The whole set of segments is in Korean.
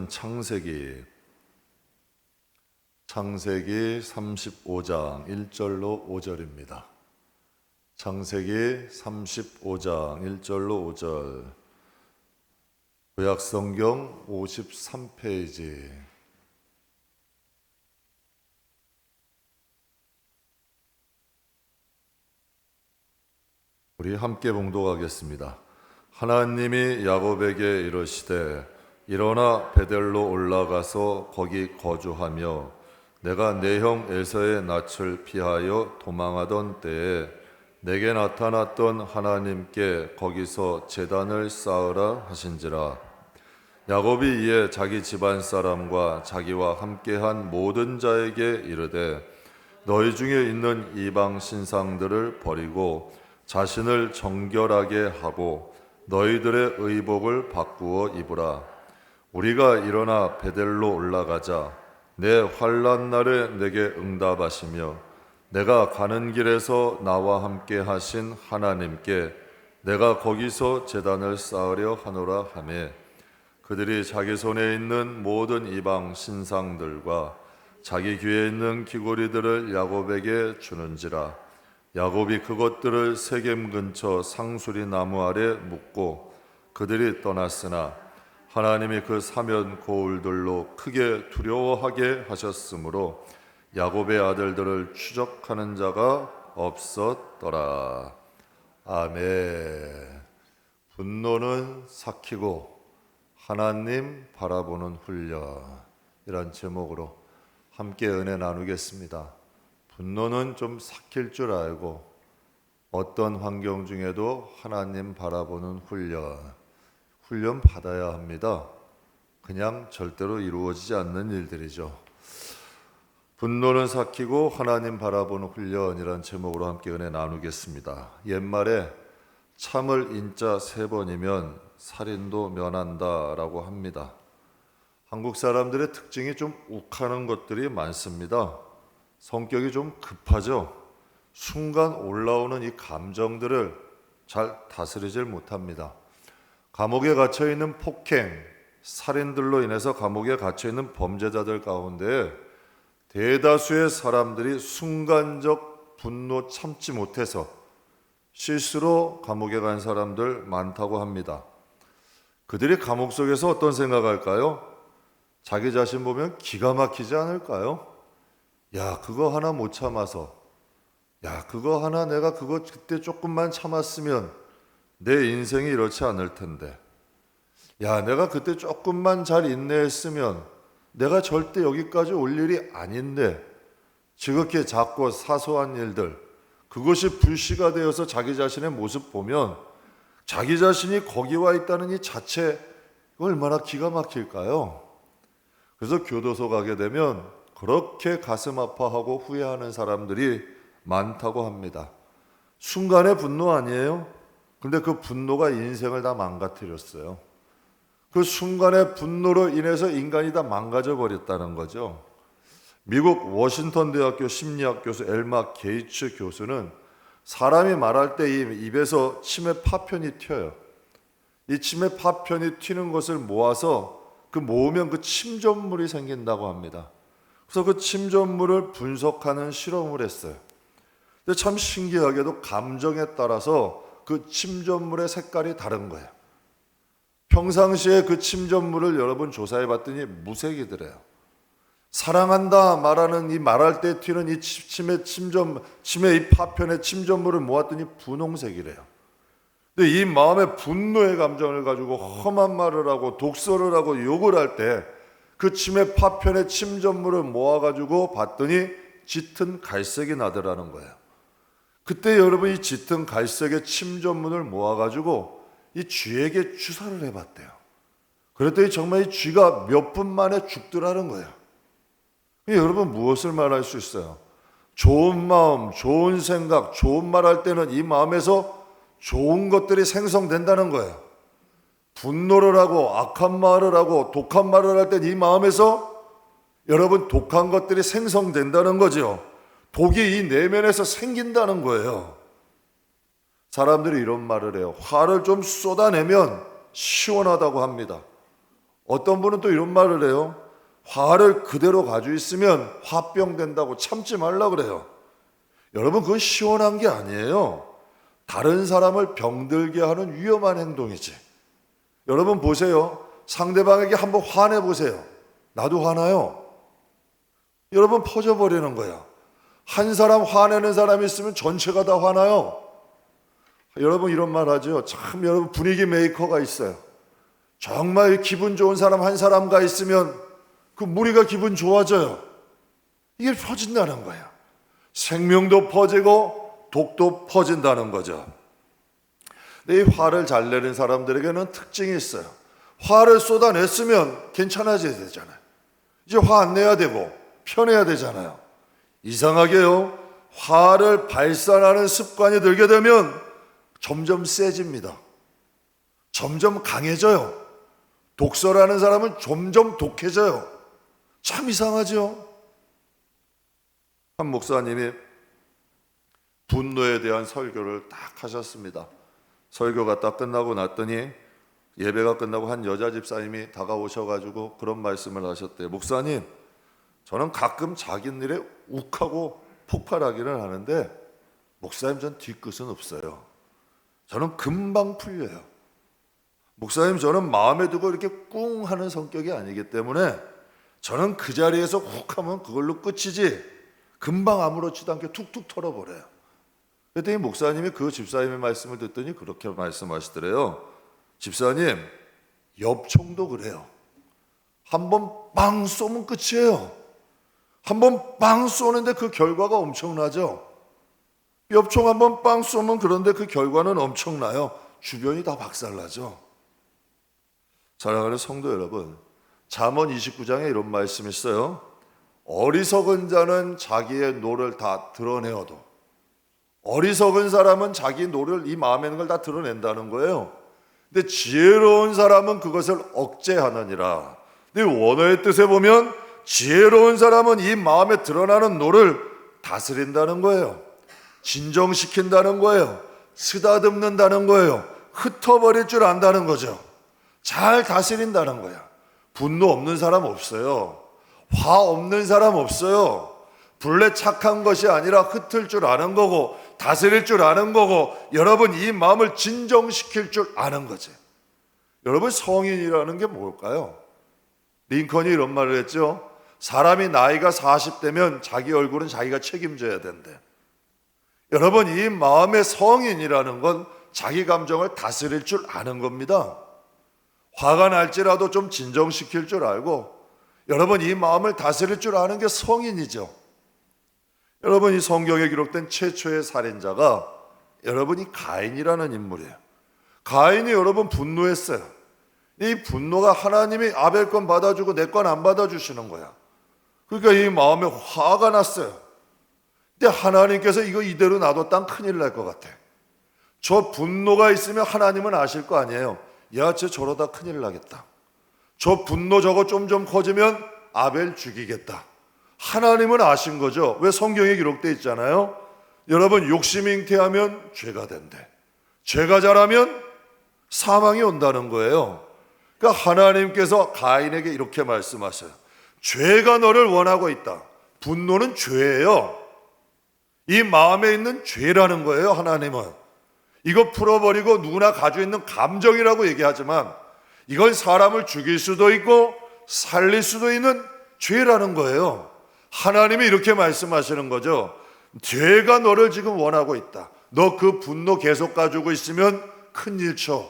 말씀은 창세기 35장 1절로 5절입니다. 창세기 35장 1절로 5절, 구약성경 53페이지. 우리 함께 봉독하겠습니다. 하나님이 야곱에게 이르시되 일어나 베델로 올라가서 거기 거주하며 내가 내 형 에서의 낯을 피하여 도망하던 때에 내게 나타났던 하나님께 거기서 제단을 쌓으라 하신지라. 야곱이 이에 자기 집안 사람과 자기와 함께한 모든 자에게 이르되 너희 중에 있는 이방 신상들을 버리고 자신을 정결하게 하고 너희들의 의복을 바꾸어 입으라. 우리가 일어나 베델로 올라가자. 내 환난 날에 내게 응답하시며 내가 가는 길에서 나와 함께 하신 하나님께 내가 거기서 제단을 쌓으려 하노라 하매, 그들이 자기 손에 있는 모든 이방 신상들과 자기 귀에 있는 귀고리들을 야곱에게 주는지라. 야곱이 그것들을 세겜 근처 상수리 나무 아래 묻고 그들이 떠났으나 하나님이 그 사면 고울들로 크게 두려워하게 하셨으므로 야곱의 아들들을 추적하는 자가 없었더라. 아멘. 분노는 삭히고 하나님 바라보는 훈련, 이란 제목으로 함께 은혜 나누겠습니다. 분노는 좀 삭힐 줄 알고 어떤 환경 중에도 하나님 바라보는 훈련 받아야 합니다. 그냥 절대로 이루어지지 않는 일들이죠. 분노는 삭히고 하나님 바라보는 훈련이란 제목으로 함께 은혜 나누겠습니다. 옛말에 참을 인자 3번이면 살인도 면한다라고 합니다. 한국 사람들의 특징이 좀 욱하는 것들이 많습니다. 성격이 좀 급하죠. 순간 올라오는 이 감정들을 잘 다스리질 못합니다. 감옥에 갇혀있는 폭행, 살인들로 인해서 감옥에 갇혀있는 범죄자들 가운데 대다수의 사람들이 순간적 분노 참지 못해서 실수로 감옥에 간 사람들 많다고 합니다. 그들이 감옥 속에서 어떤 생각할까요? 자기 자신 보면 기가 막히지 않을까요? 야, 그거 하나 못 참아서, 야, 그거 하나 내가 그거 그때 조금만 참았으면 내 인생이 이렇지 않을 텐데, 야, 내가 그때 조금만 잘 인내했으면 내가 절대 여기까지 올 일이 아닌데, 지극히 작고 사소한 일들, 그것이 불씨가 되어서 자기 자신의 모습 보면 자기 자신이 거기 와 있다는 이 자체, 얼마나 기가 막힐까요? 그래서 교도소 가게 되면 그렇게 가슴 아파하고 후회하는 사람들이 많다고 합니다. 순간의 분노 아니에요? 근데 그 분노가 인생을 다 망가뜨렸어요. 그 순간의 분노로 인해서 인간이 다 망가져 버렸다는 거죠. 미국 워싱턴 대학교 심리학 교수 엘마 게이츠 교수는 사람이 말할 때 이 입에서 침의 파편이 튀어요. 이 침의 파편이 튀는 것을 모아서 모으면 그 침전물이 생긴다고 합니다. 그래서 그 침전물을 분석하는 실험을 했어요. 근데 참 신기하게도 감정에 따라서 그 침전물의 색깔이 다른 거예요. 평상시에 그 침전물을 여러분 조사해 봤더니 무색이더래요. 사랑한다 말하는 이 말할 때 튀는 이 침의 이 파편의 침전물을 모았더니 분홍색이래요. 근데 이 마음의 분노의 감정을 가지고 험한 말을 하고 독설을 하고 욕을 할 때 그 침의 파편의 침전물을 모아가지고 봤더니 짙은 갈색이 나더라는 거예요. 그때 여러분 이 짙은 갈색의 침전물을 모아가지고 이 쥐에게 주사를 해봤대요. 그랬더니 정말 이 쥐가 몇 분 만에 죽더라는 거예요. 여러분 무엇을 말할 수 있어요? 좋은 마음, 좋은 생각, 좋은 말 할 때는 이 마음에서 좋은 것들이 생성된다는 거예요. 분노를 하고 악한 말을 하고 독한 말을 할 때 이 마음에서 여러분 독한 것들이 생성된다는 거죠. 독이 이 내면에서 생긴다는 거예요. 사람들이 이런 말을 해요. 화를 좀 쏟아내면 시원하다고 합니다. 어떤 분은 또 이런 말을 해요. 화를 그대로 가지고 있으면 화병 된다고 참지 말라 그래요. 여러분, 그건 시원한 게 아니에요. 다른 사람을 병들게 하는 위험한 행동이지. 여러분 보세요. 상대방에게 한번 화내 보세요. 나도 화나요. 여러분, 퍼져버리는 거야. 한 사람 화내는 사람이 있으면 전체가 다 화나요. 여러분, 이런 말 하죠. 참, 여러분, 분위기 메이커가 있어요. 정말 기분 좋은 사람 한 사람과 있으면 그 무리가 기분 좋아져요. 이게 퍼진다는 거야. 생명도 퍼지고 독도 퍼진다는 거죠. 근데 이 화를 잘 내는 사람들에게는 특징이 있어요. 화를 쏟아냈으면 괜찮아져야 되잖아요. 이제 화 안 내야 되고 편해야 되잖아요. 이상하게요, 화를 발산하는 습관이 들게 되면 점점 세집니다. 점점 강해져요. 독서라는 사람은 점점 독해져요. 참 이상하죠? 한 목사님이 분노에 대한 설교를 딱 하셨습니다. 설교가 딱 끝나고 났더니 예배가 끝나고 한 여자 집사님이 다가오셔가지고 그런 말씀을 하셨대요. 목사님, 저는 가끔 자기 일에 욱하고 폭발하기는 하는데 목사님, 전 뒤끝은 없어요. 저는 금방 풀려요. 목사님, 저는 마음에 두고 이렇게 꿍 하는 성격이 아니기 때문에 저는 그 자리에서 훅 하면 그걸로 끝이지 금방 아무렇지도 않게 툭툭 털어버려요. 그랬더니 목사님이 그 집사님의 말씀을 듣더니 그렇게 말씀하시더래요. 집사님, 엽총도 그래요. 한번 빵 쏘면 끝이에요. 한번 빵 쏘는데 그 결과가 엄청나죠. 엽총 한번 빵 쏘면 그런데 그 결과는 엄청나요. 주변이 다 박살나죠. 사랑하는 성도 여러분, 잠언 29장에 이런 말씀이 있어요. 어리석은 자는 자기의 노를 다 드러내어도, 어리석은 사람은 자기 노를, 이 마음에 있는 걸 다 드러낸다는 거예요. 근데 지혜로운 사람은 그것을 억제하느니라. 근데 원어의 뜻에 보면 지혜로운 사람은 이 마음에 드러나는 노를 다스린다는 거예요. 진정시킨다는 거예요. 쓰다듬는다는 거예요. 흩어버릴 줄 안다는 거죠. 잘 다스린다는 거야. 분노 없는 사람 없어요. 화 없는 사람 없어요. 본래 착한 것이 아니라 흩을 줄 아는 거고 다스릴 줄 아는 거고, 여러분 이 마음을 진정시킬 줄 아는 거지. 여러분, 성인이라는 게 뭘까요? 링컨이 이런 말을 했죠. 사람이 나이가 40대면 자기 얼굴은 자기가 책임져야 된대. 여러분, 이 마음의 성인이라는 건 자기 감정을 다스릴 줄 아는 겁니다. 화가 날지라도 좀 진정시킬 줄 알고, 여러분 이 마음을 다스릴 줄 아는 게 성인이죠. 여러분, 이 성경에 기록된 최초의 살인자가 여러분이 가인이라는 인물이에요. 가인이 여러분 분노했어요. 이 분노가 하나님이 아벨 건 받아주고 내 건 안 받아주시는 거야. 그러니까 이 마음에 화가 났어요. 근데 하나님께서 이거 이대로 놔뒀다면 큰일 날 것 같아. 저 분노가 있으면 하나님은 아실 거 아니에요. 야, 쟤 저러다 큰일 나겠다. 저 분노 저거 좀 커지면 아벨 죽이겠다. 하나님은 아신 거죠. 왜 성경에 기록되어 있잖아요. 여러분, 욕심이 잉태하면 죄가 된대. 죄가 자라면 사망이 온다는 거예요. 그러니까 하나님께서 가인에게 이렇게 말씀하셔요. 죄가 너를 원하고 있다. 분노는 죄예요. 이 마음에 있는 죄라는 거예요. 하나님은 이거 풀어버리고 누구나 가지고 있는 감정이라고 얘기하지만 이건 사람을 죽일 수도 있고 살릴 수도 있는 죄라는 거예요. 하나님이 이렇게 말씀하시는 거죠. 죄가 너를 지금 원하고 있다. 너 그 분노 계속 가지고 있으면 큰일 쳐.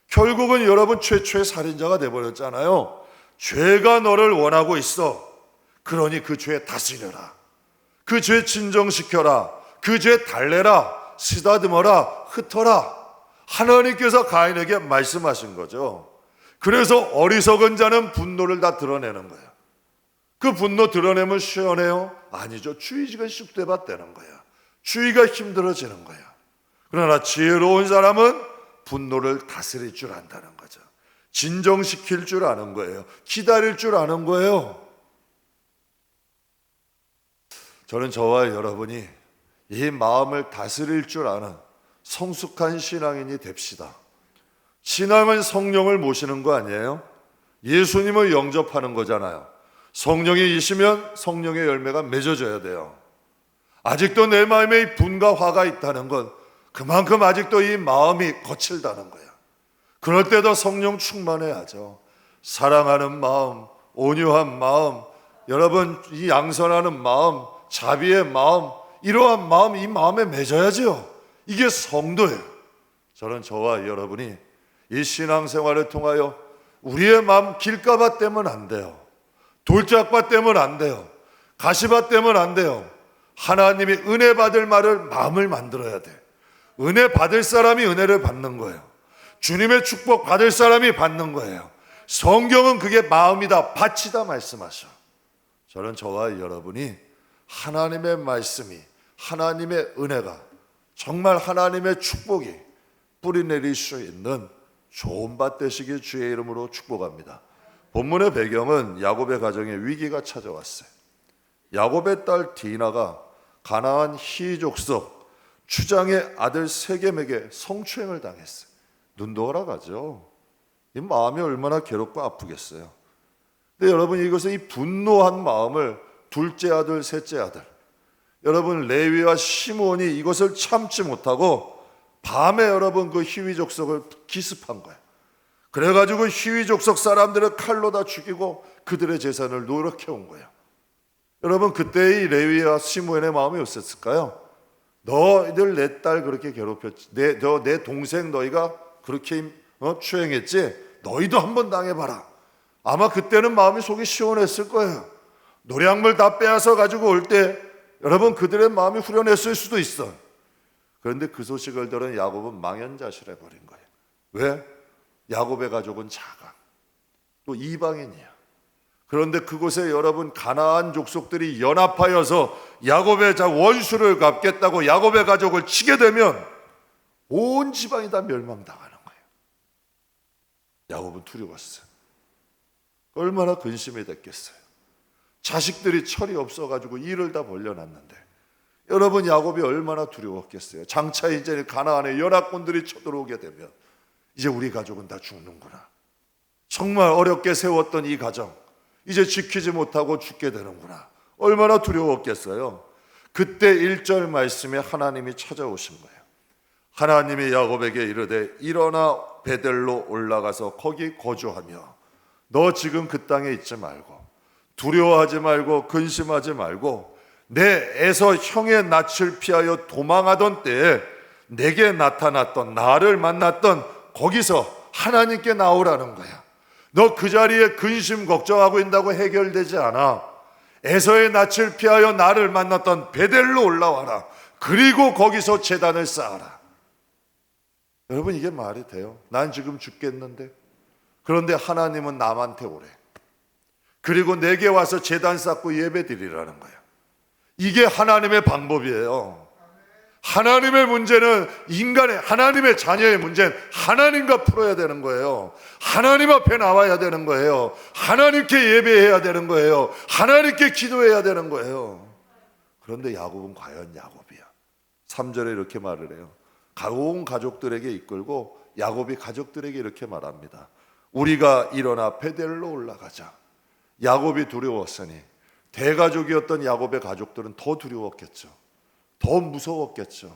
결국은 여러분 최초의 살인자가 돼버렸잖아요. 죄가 너를 원하고 있어. 그러니 그 죄 다스려라. 그 죄 진정시켜라. 그 죄 달래라. 쓰다듬어라. 흩어라. 하나님께서 가인에게 말씀하신 거죠. 그래서 어리석은 자는 분노를 다 드러내는 거예요. 그 분노 드러내면 시원해요? 아니죠. 주의가 쑥대밭되는 거야. 주의가 힘들어지는 거야. 그러나 지혜로운 사람은 분노를 다스릴 줄 안다는 거죠. 진정시킬 줄 아는 거예요. 기다릴 줄 아는 거예요. 저는 저와 여러분이 이 마음을 다스릴 줄 아는 성숙한 신앙인이 됩시다. 신앙은 성령을 모시는 거 아니에요? 예수님을 영접하는 거잖아요. 성령이 이시면 성령의 열매가 맺어져야 돼요. 아직도 내 마음에 이 분과 화가 있다는 건 그만큼 아직도 이 마음이 거칠다는 거야. 그럴 때도 성령 충만해야죠. 사랑하는 마음, 온유한 마음, 여러분 이 양선하는 마음, 자비의 마음, 이러한 마음, 이 마음에 맺어야죠. 이게 성도예요. 저는 저와 여러분이 이 신앙생활을 통하여 우리의 마음 길가밭 되면 안 돼요. 돌짝밭 되면 안 돼요. 가시밭 되면 안 돼요. 하나님이 은혜 받을 말을 마음을 만들어야 돼. 은혜 받을 사람이 은혜를 받는 거예요. 주님의 축복 받을 사람이 받는 거예요. 성경은 그게 마음이다, 밭이다 말씀하셔. 저는 저와 여러분이 하나님의 말씀이, 하나님의 은혜가, 정말 하나님의 축복이 뿌리내릴 수 있는 좋은 밭 되시길 주의 이름으로 축복합니다. 본문의 배경은 야곱의 가정에 위기가 찾아왔어요. 야곱의 딸 디나가 가나안 히족속 추장의 아들 세겜에게 성추행을 당했어요. 눈 돌아가죠. 이 마음이 얼마나 괴롭고 아프겠어요. 근데 여러분, 이것은 이 분노한 마음을 둘째 아들, 셋째 아들, 여러분 레위와 시므온이 이것을 참지 못하고 밤에 여러분 그 히위 족속을 기습한 거예요. 그래가지고 히위 족속 사람들을 칼로 다 죽이고 그들의 재산을 노력해 온 거예요. 여러분, 그때 이 레위와 시므온의 마음이 어땠을까요? 너희들 내 딸 그렇게 괴롭혔지, 내 동생 너희가 그렇게 추행했지, 너희도 한번 당해봐라. 아마 그때는 마음이 속이 시원했을 거예요. 노량물 다 빼앗아 가지고 올 때 여러분 그들의 마음이 후련했을 수도 있어. 그런데 그 소식을 들은 야곱은 망연자실해 버린 거예요. 왜? 야곱의 가족은 작아, 또 이방인이야. 그런데 그곳에 여러분 가나안 족속들이 연합하여서 야곱의 원수를 갚겠다고 야곱의 가족을 치게 되면 온 지방이 다 멸망당하는 거예요. 야곱은 두려웠어요. 얼마나 근심이 됐겠어요. 자식들이 철이 없어가지고 일을 다 벌려놨는데 여러분 야곱이 얼마나 두려웠겠어요. 장차 이제 가나안의 연합군들이 쳐들어오게 되면 이제 우리 가족은 다 죽는구나. 정말 어렵게 세웠던 이 가정 이제 지키지 못하고 죽게 되는구나. 얼마나 두려웠겠어요. 그때 1절 말씀에 하나님이 찾아오신 거예요. 하나님이 야곱에게 이르되 일어나 베델로 올라가서 거기 거주하며 너 지금 그 땅에 있지 말고 두려워하지 말고 근심하지 말고 내 에서 형의 낯을 피하여 도망하던 때에 내게 나타났던 나를 만났던 거기서 하나님께 나오라는 거야. 너 그 자리에 근심 걱정하고 있다고 해결되지 않아. 에서의 낯을 피하여 나를 만났던 베델로 올라와라. 그리고 거기서 제단을 쌓아라. 여러분, 이게 말이 돼요? 난 지금 죽겠는데, 그런데 하나님은 남한테 오래. 그리고 내게 와서 제단 쌓고 예배 드리라는 거야. 이게 하나님의 방법이에요. 하나님의 문제는 하나님의 자녀의 문제는 하나님과 풀어야 되는 거예요. 하나님 앞에 나와야 되는 거예요. 하나님께 예배해야 되는 거예요. 하나님께 기도해야 되는 거예요. 그런데 야곱은 과연 야곱이야. 3절에 이렇게 말을 해요. 온 가족들에게 이끌고 야곱이 가족들에게 이렇게 말합니다. 우리가 일어나 베델로 올라가자. 야곱이 두려웠으니 대가족이었던 야곱의 가족들은 더 두려웠겠죠. 더 무서웠겠죠.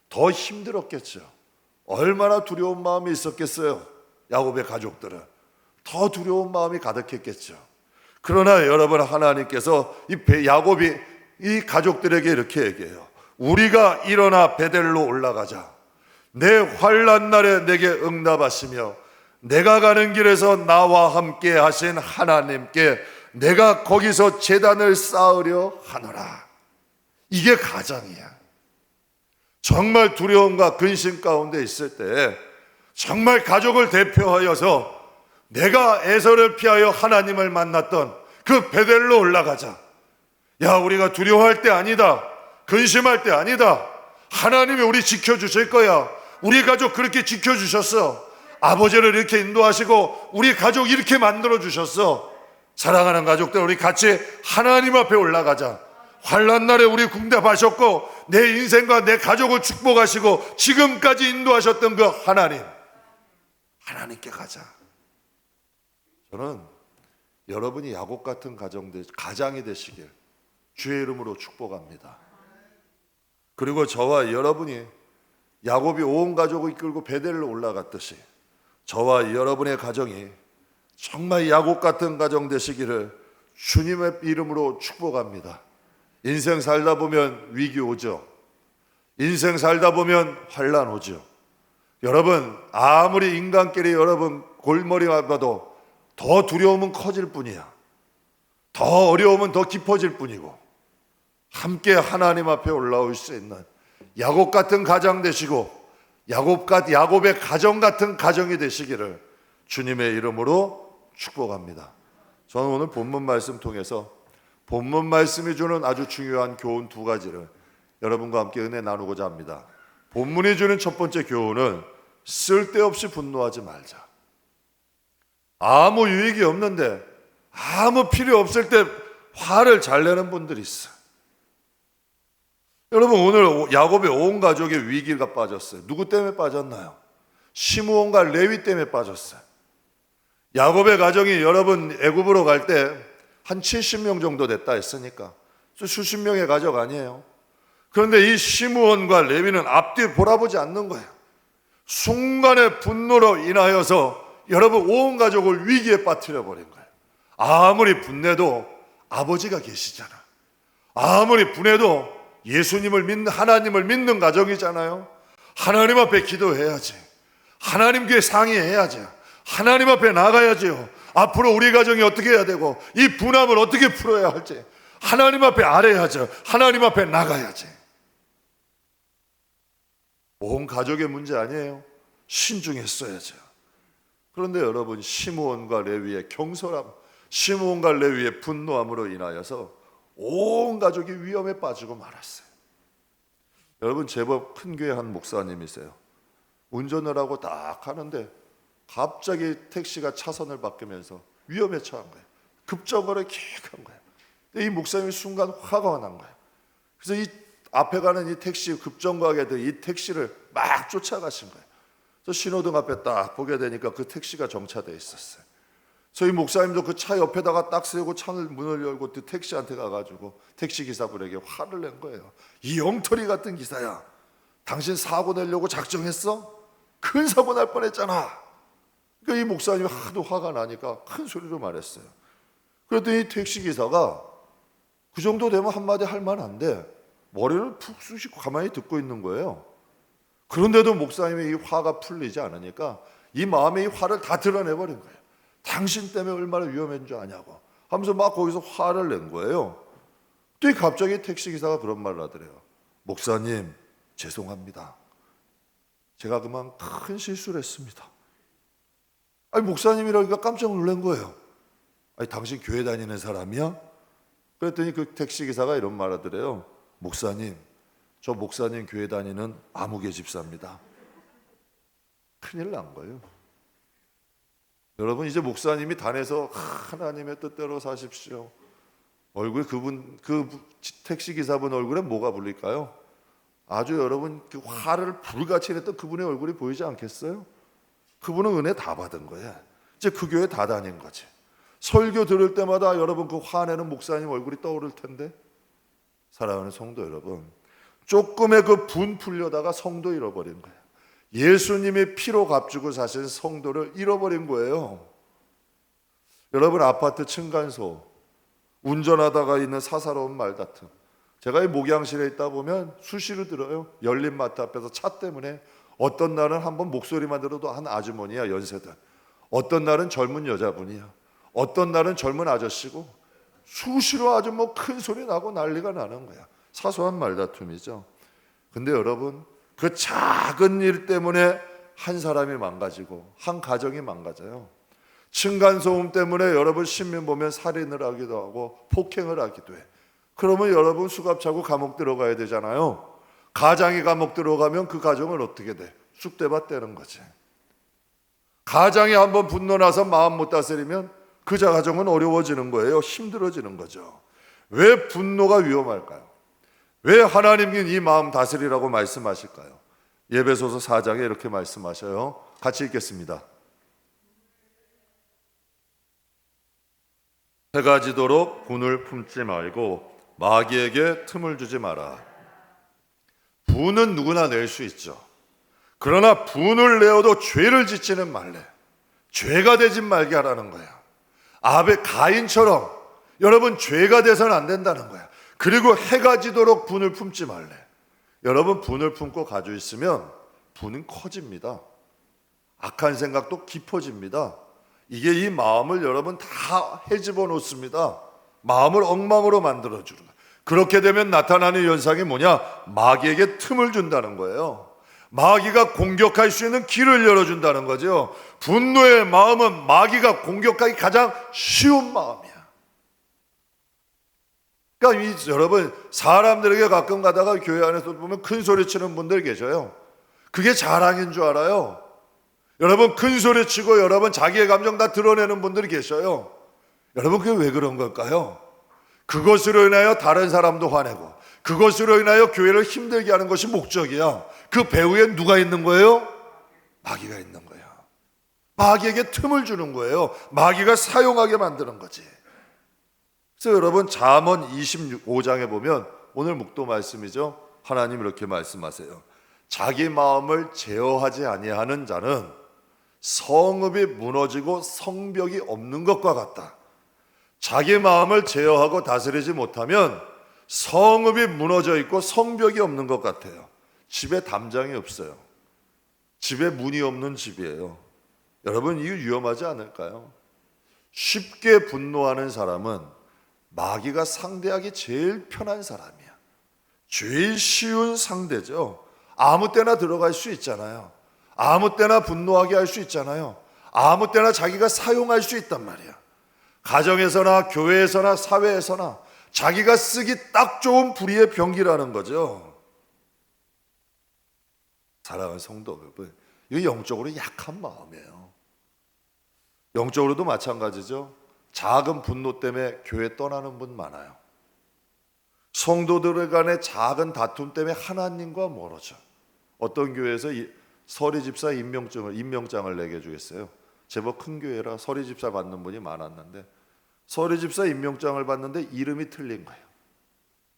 더 힘들었겠죠. 얼마나 두려운 마음이 있었겠어요. 야곱의 가족들은 더 두려운 마음이 가득했겠죠. 그러나 여러분, 하나님께서 야곱이 이 가족들에게 이렇게 얘기해요. 우리가 일어나 베델로 올라가자. 내 환난 날에 내게 응답하시며 내가 가는 길에서 나와 함께 하신 하나님께 내가 거기서 제단을 쌓으려 하노라. 이게 가장이야. 정말 두려움과 근심 가운데 있을 때 정말 가족을 대표하여서 내가 에서를 피하여 하나님을 만났던 그 베델로 올라가자. 야, 우리가 두려워할 때 아니다. 근심할 때 아니다. 하나님이 우리 지켜주실 거야. 우리 가족 그렇게 지켜주셨어. 아버지를 이렇게 인도하시고 우리 가족 이렇게 만들어주셨어. 사랑하는 가족들, 우리 같이 하나님 앞에 올라가자. 환난 날에 우리 응답하셨고 내 인생과 내 가족을 축복하시고 지금까지 인도하셨던 그 하나님께 가자. 저는 여러분이 야곱 같은 가장이 되시길 주의 이름으로 축복합니다. 그리고 저와 여러분이 야곱이 온 가족을 이끌고 베델로 올라갔듯이 저와 여러분의 가정이 정말 야곱 같은 가정 되시기를 주님의 이름으로 축복합니다. 인생 살다 보면 위기 오죠. 인생 살다 보면 환난 오죠. 여러분, 아무리 인간끼리 여러분 골머리 아파도 더 두려움은 커질 뿐이야. 더 어려움은 더 깊어질 뿐이고, 함께 하나님 앞에 올라올 수 있는 야곱 같은 가정 되시고 야곱의 가정 같은 가정이 되시기를 주님의 이름으로 축복합니다. 저는 오늘 본문 말씀 통해서 본문 말씀이 주는 아주 중요한 교훈 두 가지를 여러분과 함께 은혜 나누고자 합니다. 본문이 주는 첫 번째 교훈은 쓸데없이 분노하지 말자. 아무 유익이 없는데 아무 필요 없을 때 화를 잘 내는 분들이 있어요. 여러분, 오늘 야곱의 온 가족의 위기가 빠졌어요. 누구 때문에 빠졌나요? 시므온과 레위 때문에 빠졌어요. 야곱의 가정이 여러분 애굽으로 갈 때 한 70명 정도 됐다 했으니까 수십 명의 가족 아니에요. 그런데 이 시므온과 레위는 앞뒤 돌아보지 않는 거예요. 순간의 분노로 인하여서 여러분 온 가족을 위기에 빠뜨려 버린 거예요. 아무리 분내도 아버지가 계시잖아. 아무리 분해도 예수님을 믿는, 하나님을 믿는 가정이잖아요. 하나님 앞에 기도해야지. 하나님께 상의해야지. 하나님 앞에 나가야지요. 앞으로 우리 가정이 어떻게 해야 되고 이 분함을 어떻게 풀어야 할지 하나님 앞에 아뢰야죠. 하나님 앞에 나가야지. 온 가족의 문제 아니에요. 신중했어야죠. 그런데 여러분, 시므온과 레위의 경솔함, 시므온과 레위의 분노함으로 인하여서 온 가족이 위험에 빠지고 말았어요. 여러분, 제법 큰 교회 한 목사님이세요. 운전을 하고 딱 하는데 갑자기 택시가 차선을 바뀌면서 위험에 처한 거예요. 급정거를 계획한 거예요. 이 목사님이 순간 화가 난 거예요. 그래서 이 앞에 가는 이 택시, 급정거하게 된 이 택시를 막 쫓아가신 거예요. 그래서 신호등 앞에 딱 보게 되니까 그 택시가 정차되어 있었어요. 그래서 이 목사님도 그 차 옆에다가 딱 세우고 창을 문을 열고 그 택시한테 가가지고 택시 기사분에게 화를 낸 거예요. 이 엉터리 같은 기사야, 당신 사고 내려고 작정했어? 큰 사고 날 뻔했잖아. 그러니까 이 목사님이 하도 화가 나니까 큰 소리로 말했어요. 그랬더니 이 택시 기사가 그 정도 되면 한마디 할 만한데 머리를 푹 쑤시고 가만히 듣고 있는 거예요. 그런데도 목사님의 이 화가 풀리지 않으니까 이 마음의 이 화를 다 드러내버린 거예요. 당신 때문에 얼마나 위험한 줄 아냐고 하면서 막 거기서 화를 낸 거예요. 또 갑자기 택시기사가 그런 말을 하더래요. 목사님, 죄송합니다. 제가 그만 큰 실수를 했습니다. 아니, 목사님이라니까 깜짝 놀란 거예요. 아니, 당신 교회 다니는 사람이야? 그랬더니 그 택시기사가 이런 말 하더래요. 목사님, 저 목사님 교회 다니는 아무개 집사입니다. 큰일 난 거예요. 여러분, 이제 목사님이 단에서 하나님의 뜻대로 사십시오. 얼굴 그 택시 기사분 얼굴에 뭐가 보일까요? 아주 여러분 그 화를 불같이 냈던 그분의 얼굴이 보이지 않겠어요? 그분은 은혜 다 받은 거예요. 이제 그 교회 다 다닌 거지. 설교 들을 때마다 여러분 그 화내는 목사님 얼굴이 떠오를 텐데, 사랑하는 성도 여러분, 조금의 그 분 풀려다가 성도 잃어버린 거예요. 예수님이 피로 값주고 사신 성도를 잃어버린 거예요. 여러분, 아파트 층간소, 운전하다가 있는 사사로운 말다툼, 제가 이 목양실에 있다 보면 수시로 들어요. 열린 마트 앞에서 차 때문에 어떤 날은 한번 목소리만 들어도 한 아주머니야, 연세든, 어떤 날은 젊은 여자분이야, 어떤 날은 젊은 아저씨고, 수시로 아주 뭐 큰 소리 나고 난리가 나는 거야. 사소한 말다툼이죠. 근데 여러분, 그 작은 일 때문에 한 사람이 망가지고 한 가정이 망가져요. 층간소음 때문에 여러분 신문 보면 살인을 하기도 하고 폭행을 하기도 해. 그러면 여러분 수갑 차고 감옥 들어가야 되잖아요. 가장이 감옥 들어가면 그 가정은 어떻게 돼? 쑥대밭 되는 거지. 가장이 한번 분노나서 마음 못 다스리면 그 가정은 어려워지는 거예요. 힘들어지는 거죠. 왜 분노가 위험할까요? 왜 하나님은 이 마음 다스리라고 말씀하실까요? 예배소서 4장에 이렇게 말씀하셔요. 같이 읽겠습니다. 해가 지도록 분을 품지 말고 마귀에게 틈을 주지 마라. 분은 누구나 낼 수 있죠. 그러나 분을 내어도 죄를 짓지는 말래. 죄가 되지 말게 하라는 거야. 아벨 가인처럼 여러분 죄가 돼서는 안 된다는 거야. 그리고 해가 지도록 분을 품지 말래. 여러분 분을 품고 가지고 있으면 분은 커집니다. 악한 생각도 깊어집니다. 이게 이 마음을 여러분 다 헤집어 놓습니다. 마음을 엉망으로 만들어주는 거예요. 그렇게 되면 나타나는 현상이 뭐냐? 마귀에게 틈을 준다는 거예요. 마귀가 공격할 수 있는 길을 열어준다는 거죠. 분노의 마음은 마귀가 공격하기 가장 쉬운 마음이야. 그러니까 여러분 사람들에게 가끔 가다가 교회 안에서 보면 큰 소리 치는 분들 계셔요. 그게 자랑인 줄 알아요. 여러분 큰 소리 치고 여러분 자기의 감정 다 드러내는 분들이 계셔요. 여러분 그게 왜 그런 걸까요? 그것으로 인하여 다른 사람도 화내고 그것으로 인하여 교회를 힘들게 하는 것이 목적이야. 그 배후에 누가 있는 거예요? 마귀가 있는 거예요. 마귀에게 틈을 주는 거예요. 마귀가 사용하게 만드는 거지. 그래서 여러분 잠언 25장에 보면 오늘 묵도 말씀이죠. 하나님 이렇게 말씀하세요. 자기 마음을 제어하지 아니하는 자는 성읍이 무너지고 성벽이 없는 것과 같다. 자기 마음을 제어하고 다스리지 못하면 성읍이 무너져 있고 성벽이 없는 것 같아요. 집에 담장이 없어요. 집에 문이 없는 집이에요. 여러분 이거 위험하지 않을까요? 쉽게 분노하는 사람은 마귀가 상대하기 제일 편한 사람이야. 제일 쉬운 상대죠. 아무 때나 들어갈 수 있잖아요. 아무 때나 분노하게 할 수 있잖아요. 아무 때나 자기가 사용할 수 있단 말이야. 가정에서나 교회에서나 사회에서나 자기가 쓰기 딱 좋은 불의의 병기라는 거죠. 사랑하는 성도 여러분, 이거 영적으로 약한 마음이에요. 영적으로도 마찬가지죠. 작은 분노 때문에 교회 떠나는 분 많아요. 성도들 간의 작은 다툼 때문에 하나님과 멀어져. 어떤 교회에서 서리 집사 임명장을 내게 주겠어요. 제법 큰 교회라 서리 집사 받는 분이 많았는데 서리 집사 임명장을 받는데 이름이 틀린 거예요.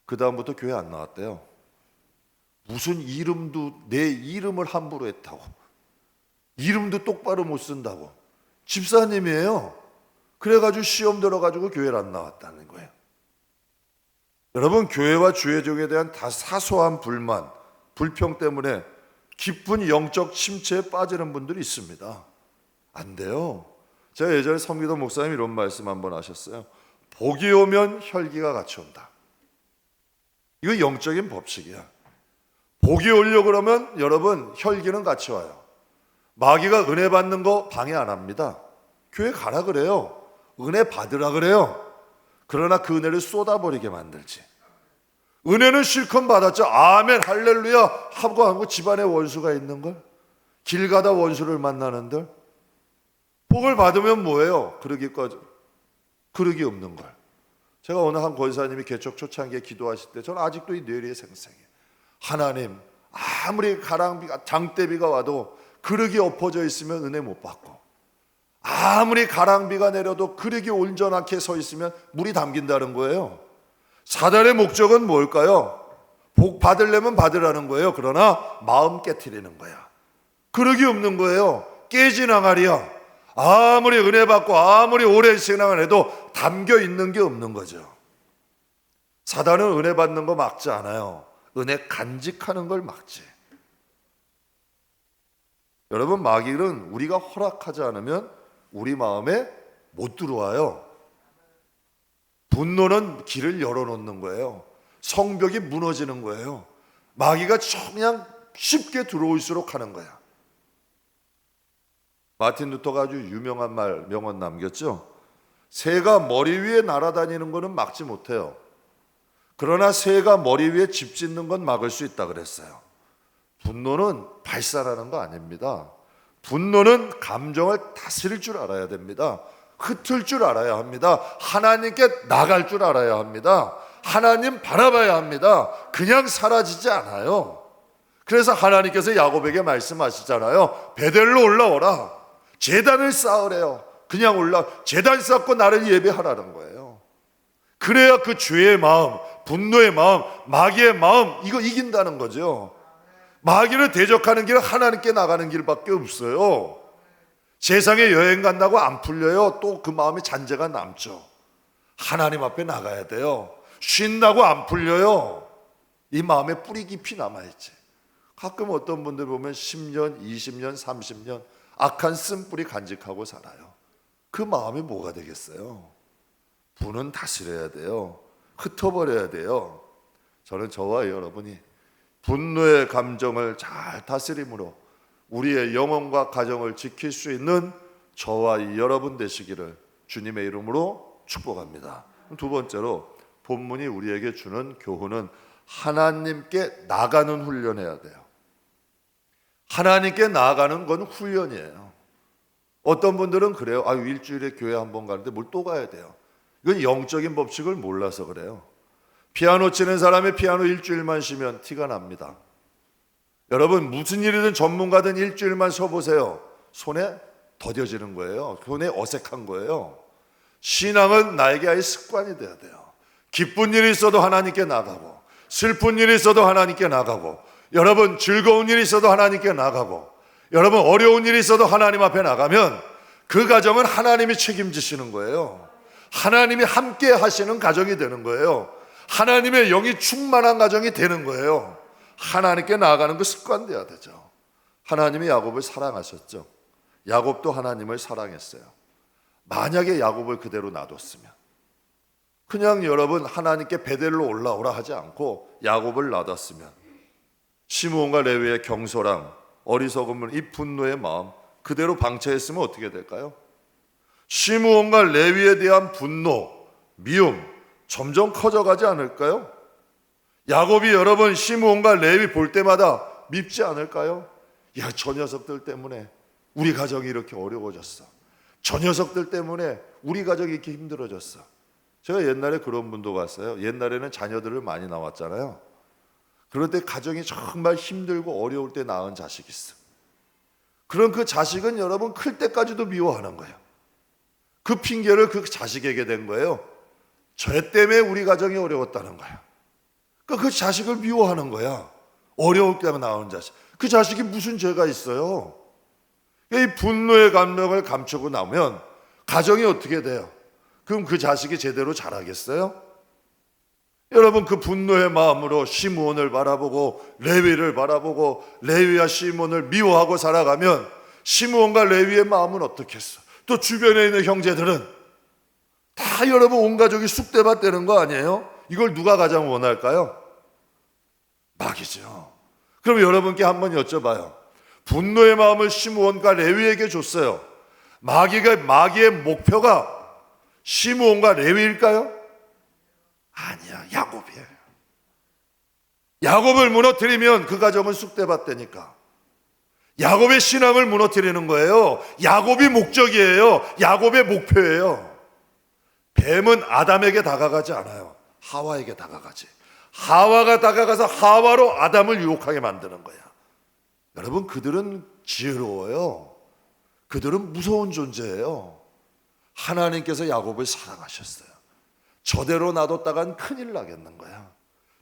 그 다음부터 교회 안 나왔대요. 무슨 이름도 내 이름을 함부로 했다고, 이름도 똑바로 못 쓴다고. 집사님이에요. 그래가지고 시험 들어가지고 교회를 안 나왔다는 거예요. 여러분 교회와 주회족에 대한 다 사소한 불만, 불평 때문에 깊은 영적 침체에 빠지는 분들이 있습니다. 안 돼요. 제가 예전에 성기도 목사님 이런 말씀 한번 하셨어요. 복이 오면 혈기가 같이 온다. 이거 영적인 법칙이야. 복이 오려고 그러면 여러분 혈기는 같이 와요. 마귀가 은혜 받는 거 방해 안 합니다. 교회 가라 그래요. 은혜 받으라 그래요. 그러나 그 은혜를 쏟아버리게 만들지. 은혜는 실컷 받았죠. 아멘 할렐루야 하고 집안에 원수가 있는 걸, 길 가다 원수를 만나는들, 복을 받으면 뭐예요? 그러기 없는 걸. 제가 오늘 한 권사님이 개척 초창기에 기도하실 때 저는 아직도 이 뇌리에 생생해요. 하나님 아무리 가랑비가 장대비가 와도 그릇이 엎어져 있으면 은혜 못 받고, 아무리 가랑비가 내려도 그릇이 온전하게 서 있으면 물이 담긴다는 거예요. 사단의 목적은 뭘까요? 복 받으려면 받으라는 거예요. 그러나 마음 깨트리는 거야. 그릇이 없는 거예요. 깨진 항아리야. 아무리 은혜 받고 아무리 오랜 신앙을 해도 담겨 있는 게 없는 거죠. 사단은 은혜 받는 거 막지 않아요. 은혜 간직하는 걸 막지. 여러분 마귀는 우리가 허락하지 않으면 우리 마음에 못 들어와요. 분노는 길을 열어놓는 거예요. 성벽이 무너지는 거예요. 마귀가 그냥 쉽게 들어올수록 하는 거야. 마틴 루터가 아주 유명한 명언 남겼죠. 새가 머리 위에 날아다니는 거는 막지 못해요. 그러나 새가 머리 위에 집 짓는 건 막을 수 있다 그랬어요. 분노는 발산하는 거 아닙니다. 분노는 감정을 다스릴 줄 알아야 됩니다. 흩을 줄 알아야 합니다. 하나님께 나갈 줄 알아야 합니다. 하나님 바라봐야 합니다. 그냥 사라지지 않아요. 그래서 하나님께서 야곱에게 말씀하시잖아요. 베델로 올라오라. 제단을 쌓으래요. 그냥 제단 쌓고 나를 예배하라는 거예요. 그래야 그 죄의 마음, 분노의 마음, 마귀의 마음, 이거 이긴다는 거죠. 마귀를 대적하는 길은 하나님께 나가는 길밖에 없어요. 세상에 여행 간다고 안 풀려요. 또 그 마음에 잔재가 남죠. 하나님 앞에 나가야 돼요. 쉰다고 안 풀려요. 이 마음에 뿌리 깊이 남아있지. 가끔 어떤 분들 보면 10년, 20년, 30년 악한 쓴뿌리 간직하고 살아요. 그 마음이 뭐가 되겠어요? 분은 다스려야 돼요. 흩어버려야 돼요. 저는 저와 여러분이 분노의 감정을 잘 다스림으로 우리의 영혼과 가정을 지킬 수 있는 저와 여러분 되시기를 주님의 이름으로 축복합니다. 두 번째로 본문이 우리에게 주는 교훈은 하나님께 나가는 훈련해야 돼요. 하나님께 나아가는 건 훈련이에요. 어떤 분들은 그래요. 일주일에 교회 한 번 가는데 뭘 또 가야 돼요. 이건 영적인 법칙을 몰라서 그래요. 피아노 치는 사람이 피아노 일주일만 쉬면 티가 납니다. 여러분 무슨 일이든 전문가든 일주일만 쉬어보세요. 손에 더뎌지는 거예요. 손에 어색한 거예요. 신앙은 나에게 아예 습관이 돼야 돼요. 기쁜 일이 있어도 하나님께 나가고, 슬픈 일이 있어도 하나님께 나가고, 여러분 즐거운 일이 있어도 하나님께 나가고, 여러분 어려운 일이 있어도 하나님 앞에 나가면 그 가정은 하나님이 책임지시는 거예요. 하나님이 함께 하시는 가정이 되는 거예요. 하나님의 영이 충만한 가정이 되는 거예요. 하나님께 나아가는 그 습관돼야 되죠. 하나님이 야곱을 사랑하셨죠. 야곱도 하나님을 사랑했어요. 만약에 야곱을 그대로 놔뒀으면, 그냥 여러분 하나님께 베델로 올라오라 하지 않고 야곱을 놔뒀으면, 시므온과 레위의 경솔함, 어리석음을, 이 분노의 마음 그대로 방치했으면 어떻게 될까요? 시므온과 레위에 대한 분노, 미움 점점 커져가지 않을까요? 야곱이 여러분 시므온과 레위 볼 때마다 밉지 않을까요? 야, 저 녀석들 때문에 우리 가정이 이렇게 어려워졌어. 저 녀석들 때문에 우리 가정이 이렇게 힘들어졌어. 제가 옛날에 그런 분도 봤어요. 옛날에는 자녀들을 많이 낳았잖아요. 그럴 때 가정이 정말 힘들고 어려울 때 낳은 자식이 있어. 그럼 그 자식은 여러분 클 때까지도 미워하는 거예요. 그 핑계를 그 자식에게 댄 거예요. 저 때문에 우리 가정이 어려웠다는 거야. 그 자식을 미워하는 거야. 어려울 때만 낳은 자식. 그 자식이 무슨 죄가 있어요? 이 분노의 감정을 감추고 나면 가정이 어떻게 돼요? 그럼 그 자식이 제대로 자라겠어요? 여러분 그 분노의 마음으로 시므온을 바라보고 레위를 바라보고 레위와 시므온을 미워하고 살아가면 시므온과 레위의 마음은 어떻겠어? 또 주변에 있는 형제들은 다 여러분 온 가족이 쑥대밭 되는 거 아니에요? 이걸 누가 가장 원할까요? 마귀죠. 그럼 여러분께 한번 여쭤봐요. 분노의 마음을 시므온과 레위에게 줬어요. 마귀의 목표가 시므온과 레위일까요? 아니야, 야곱이에요. 야곱을 무너뜨리면 그 가정은 쑥대밭 되니까. 야곱의 신앙을 무너뜨리는 거예요. 야곱이 목적이에요. 야곱의 목표예요. 뱀은 아담에게 다가가지 않아요. 하와에게 다가가지. 하와가 다가가서 하와로 아담을 유혹하게 만드는 거야. 여러분 그들은 지혜로워요. 그들은 무서운 존재예요. 하나님께서 야곱을 사랑하셨어요. 저대로 놔뒀다간 큰일 나겠는 거야.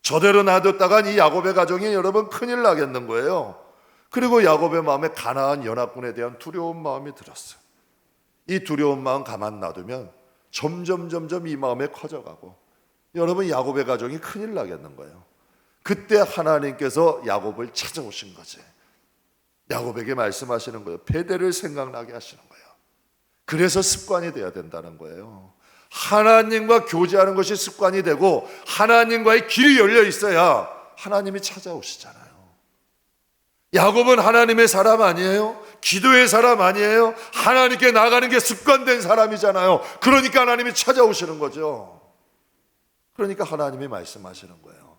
저대로 놔뒀다간 이 야곱의 가정이 여러분 큰일 나겠는 거예요. 그리고 야곱의 마음에 가나안 연합군에 대한 두려운 마음이 들었어요. 이 두려운 마음 가만 놔두면 점점 이 마음에 커져가고 여러분 야곱의 가정이 큰일 나겠는 거예요. 그때 하나님께서 야곱을 찾아오신 거지. 야곱에게 말씀하시는 거예요. 베델을 생각나게 하시는 거예요. 그래서 습관이 돼야 된다는 거예요. 하나님과 교제하는 것이 습관이 되고 하나님과의 길이 열려 있어야 하나님이 찾아오시잖아요. 야곱은 하나님의 사람 아니에요? 기도의 사람 아니에요? 하나님께 나가는 게 습관된 사람이잖아요. 그러니까 하나님이 찾아오시는 거죠. 그러니까 하나님이 말씀하시는 거예요.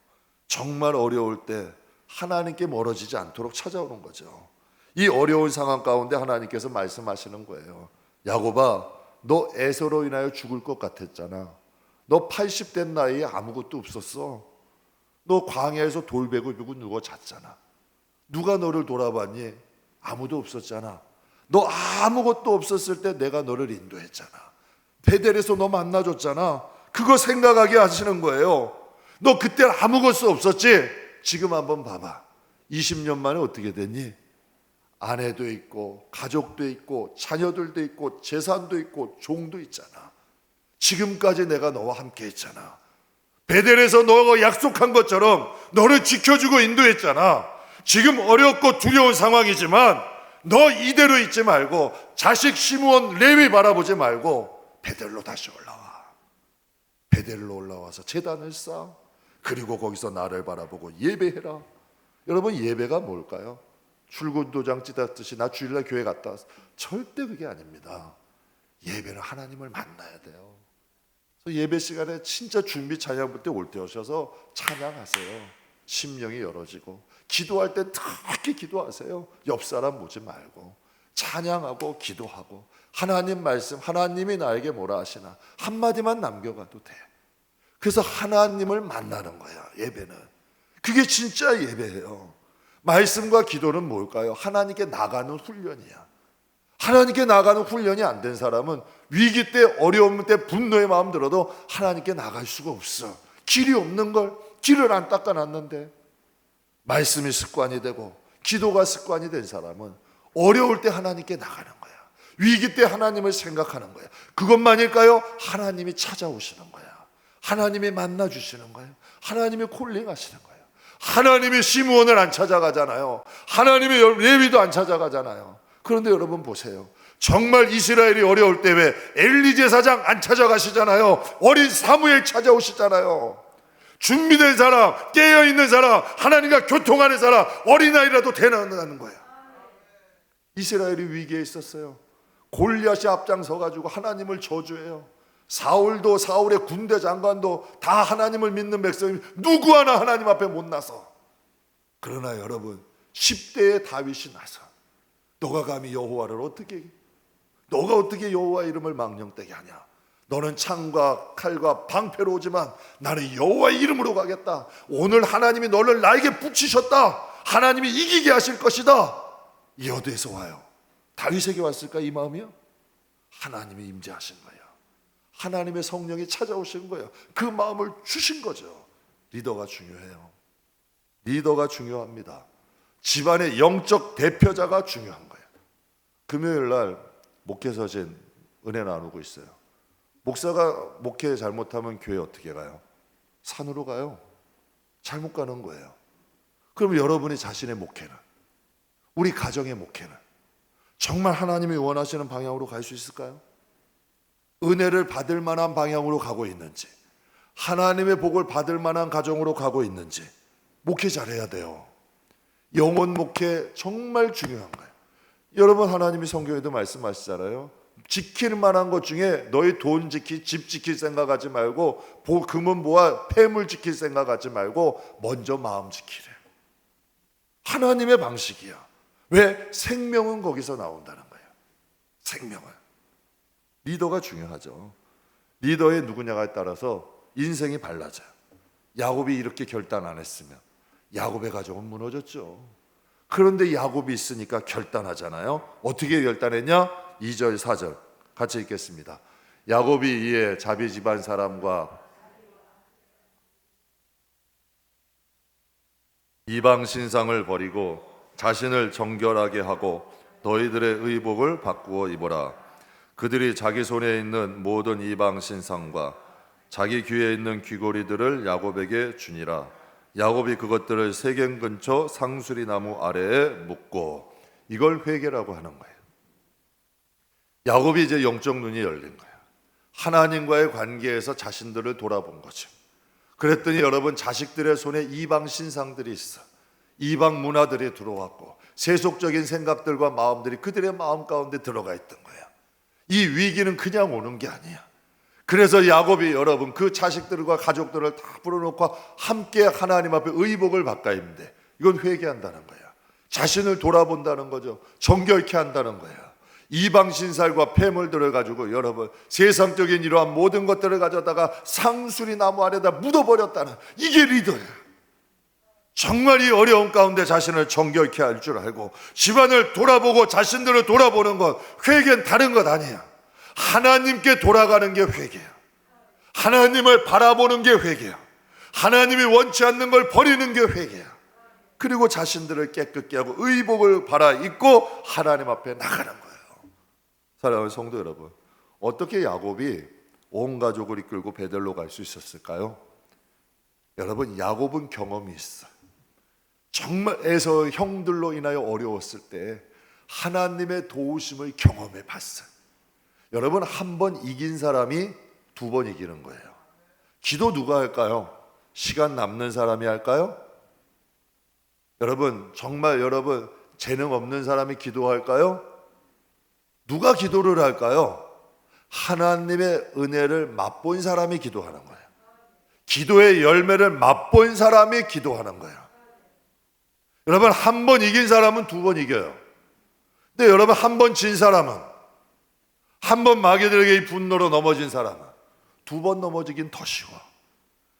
정말 어려울 때 하나님께 멀어지지 않도록 찾아오는 거죠. 이 어려운 상황 가운데 하나님께서 말씀하시는 거예요. 야곱아, 너 에서로 인하여 죽을 것 같았잖아. 너 80된 나이에 아무것도 없었어. 너 광야에서 돌베고 비고 누워 잤잖아. 누가 너를 돌아봤니? 아무도 없었잖아. 너 아무것도 없었을 때 내가 너를 인도했잖아. 베델에서 너 만나줬잖아. 그거 생각하게 하시는 거예요. 너 그때 아무것도 없었지? 지금 한번 봐봐. 20년 만에 어떻게 됐니? 아내도 있고 가족도 있고 자녀들도 있고 재산도 있고 종도 있잖아. 지금까지 내가 너와 함께 했잖아. 베델에서 너가 약속한 것처럼 너를 지켜주고 인도했잖아. 지금 어렵고 두려운 상황이지만 너 이대로 있지 말고 자식 시므온 레위 바라보지 말고 베델로 다시 올라와. 베델로 올라와서 제단을 쌓아. 그리고 거기서 나를 바라보고 예배해라. 여러분, 예배가 뭘까요? 출근 도장 찢었듯이 나 주일날 교회 갔다 왔어. 절대 그게 아닙니다. 예배는 하나님을 만나야 돼요. 그래서 예배 시간에 진짜 준비 찬양 때 올 때 오셔서 찬양하세요. 심령이 열어지고 기도할 때 특히 기도하세요. 옆 사람 보지 말고 찬양하고 기도하고 하나님 말씀, 하나님이 나에게 뭐라 하시나 한마디만 남겨가도 돼. 그래서 하나님을 만나는 거야. 예배는 그게 진짜 예배예요. 말씀과 기도는 뭘까요? 하나님께 나가는 훈련이야. 하나님께 나가는 훈련이 안 된 사람은 위기 때, 어려움 때, 분노의 마음 들어도 하나님께 나갈 수가 없어. 길이 없는 걸, 길을 안 닦아놨는데. 말씀이 습관이 되고 기도가 습관이 된 사람은 어려울 때 하나님께 나가는 거야. 위기 때 하나님을 생각하는 거야. 그것만일까요? 하나님이 찾아오시는 거야. 하나님이 만나주시는 거예요. 하나님이 콜링하시는 거예요. 하나님이 시므온을 안 찾아가잖아요. 하나님이 레위도 안 찾아가잖아요. 그런데 여러분 보세요. 정말 이스라엘이 어려울 때 왜 엘리 제사장 안 찾아가시잖아요. 어린 사무엘 찾아오시잖아요. 준비된 사람, 깨어있는 사람, 하나님과 교통하는 사람, 어린아이라도 데려가는 거야. 이스라엘이 위기에 있었어요. 골리앗이 앞장서가지고 하나님을 저주해요. 사울도, 사울의 군대 장관도 다 하나님을 믿는 백성이 누구 하나 하나님 앞에 못 나서. 그러나 여러분, 10대의 다윗이 나서 너가 감히 여호와를 너가 어떻게 여호와 이름을 망령되게 하냐. 너는 창과 칼과 방패로 오지만 나는 여호와의 이름으로 가겠다. 오늘 하나님이 너를 나에게 붙이셨다. 하나님이 이기게 하실 것이다. 이 어디에서 와요? 다윗에게 왔을까 이 마음이요? 하나님이 임재하신 거예요. 하나님의 성령이 찾아오신 거예요. 그 마음을 주신 거죠. 리더가 중요해요. 리더가 중요합니다. 집안의 영적 대표자가 중요한 거예요. 금요일 날 목회서신 은혜 나누고 있어요. 목사가 목회 잘못하면 교회 어떻게 가요? 산으로 가요. 잘못 가는 거예요. 그럼 여러분이 자신의 목회는, 우리 가정의 목회는 정말 하나님이 원하시는 방향으로 갈 수 있을까요? 은혜를 받을 만한 방향으로 가고 있는지, 하나님의 복을 받을 만한 가정으로 가고 있는지 목회 잘해야 돼요. 영혼 목회 정말 중요한 거예요. 여러분, 하나님이 성경에도 말씀하시잖아요. 지킬 만한 것 중에 너희 돈 지킬, 집 지킬 생각하지 말고, 금은 모아 폐물 지킬 생각하지 말고 먼저 마음 지키래. 하나님의 방식이야. 왜? 생명은 거기서 나온다는 거예요. 생명은. 리더가 중요하죠. 리더의 누구냐에 따라서 인생이 달라져요. 야곱이 이렇게 결단 안 했으면 야곱의 가정은 무너졌죠. 그런데 야곱이 있으니까 결단하잖아요. 어떻게 결단했냐? 2절 4절 같이 읽겠습니다. 야곱이 이에 자비 집안 사람과 이방 신상을 버리고 자신을 정결하게 하고 너희들의 의복을 바꾸어 입어라. 그들이 자기 손에 있는 모든 이방 신상과 자기 귀에 있는 귀고리들을 야곱에게 주니라. 야곱이 그것들을 세겜 근처 상수리 나무 아래에 묻고, 이걸 회개라고 하는 거예요. 야곱이 이제 영적 눈이 열린 거예요. 하나님과의 관계에서 자신들을 돌아본 거죠. 그랬더니 여러분, 자식들의 손에 이방 신상들이 있어. 이방 문화들이 들어왔고 세속적인 생각들과 마음들이 그들의 마음 가운데 들어가 있던 거예요. 이 위기는 그냥 오는 게 아니야. 그래서 야곱이 여러분 그 자식들과 가족들을 다 불러놓고 함께 하나님 앞에 의복을 바꿔 입는데, 이건 회개한다는 거야. 자신을 돌아본다는 거죠. 정결케 한다는 거야. 이방 신살과 폐물들을 가지고 여러분 세상적인 이러한 모든 것들을 가져다가 상수리 나무 아래다 묻어버렸다는, 이게 리더야. 정말 이 어려운 가운데 자신을 정결케 할 줄 알고 집안을 돌아보고 자신들을 돌아보는 것, 회개는 다른 것 아니야. 하나님께 돌아가는 게 회개야. 하나님을 바라보는 게 회개야. 하나님이 원치 않는 걸 버리는 게 회개야. 그리고 자신들을 깨끗게 하고 의복을 갈아입고 하나님 앞에 나가는 거예요. 사랑하는 성도 여러분, 어떻게 야곱이 온 가족을 이끌고 베델로 갈 수 있었을까요? 여러분, 야곱은 경험이 있어요. 정말 에서 형들로 인하여 어려웠을 때 하나님의 도우심을 경험해 봤어요. 여러분, 한 번 이긴 사람이 두 번 이기는 거예요. 기도 누가 할까요? 시간 남는 사람이 할까요? 여러분, 정말 여러분 재능 없는 사람이 기도할까요? 누가 기도를 할까요? 하나님의 은혜를 맛본 사람이 기도하는 거예요. 기도의 열매를 맛본 사람이 기도하는 거예요. 여러분, 한 번 이긴 사람은 두 번 이겨요. 근데 여러분, 한 번 진 사람은, 한 번 마귀들에게 이 분노로 넘어진 사람은 두 번 넘어지긴 더 쉬워.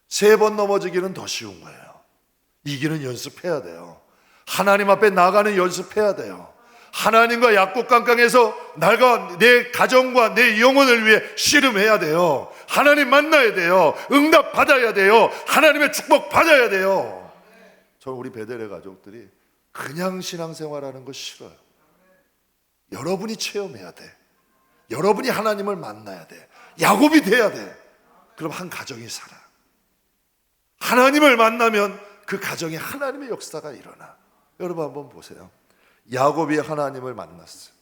세 번 넘어지기는 더 쉬운 거예요. 이기는 연습해야 돼요. 하나님 앞에 나가는 연습해야 돼요. 하나님과 약국강강에서 나가 내 가정과 내 영혼을 위해 씨름해야 돼요. 하나님 만나야 돼요. 응답 받아야 돼요. 하나님의 축복 받아야 돼요. 저는 우리 베델의 가족들이 그냥 신앙생활하는 거 싫어요. 여러분이 체험해야 돼. 여러분이 하나님을 만나야 돼. 야곱이 돼야 돼. 그럼 한 가정이 살아. 하나님을 만나면 그 가정에 하나님의 역사가 일어나. 여러분 한번 보세요. 야곱이 하나님을 만났어요.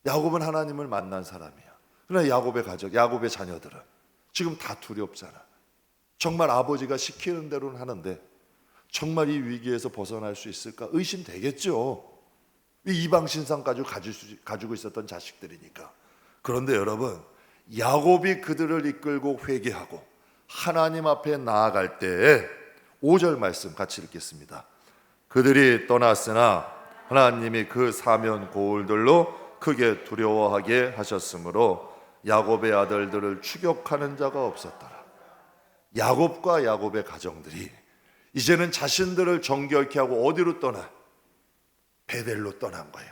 야곱은 하나님을 만난 사람이야. 그러나 야곱의 가족, 야곱의 자녀들은 지금 다 두렵잖아. 정말 아버지가 시키는 대로는 하는데 정말 이 위기에서 벗어날 수 있을까? 의심되겠죠. 이방 신상까지 가지고 있었던 자식들이니까. 그런데 여러분, 야곱이 그들을 이끌고 회개하고 하나님 앞에 나아갈 때에 5절 말씀 같이 읽겠습니다. 그들이 떠났으나 하나님이 그 사면 고울들로 크게 두려워하게 하셨으므로 야곱의 아들들을 추격하는 자가 없었더라. 야곱과 야곱의 가정들이 이제는 자신들을 정결케 하고 어디로 떠나? 베델로 떠난 거야.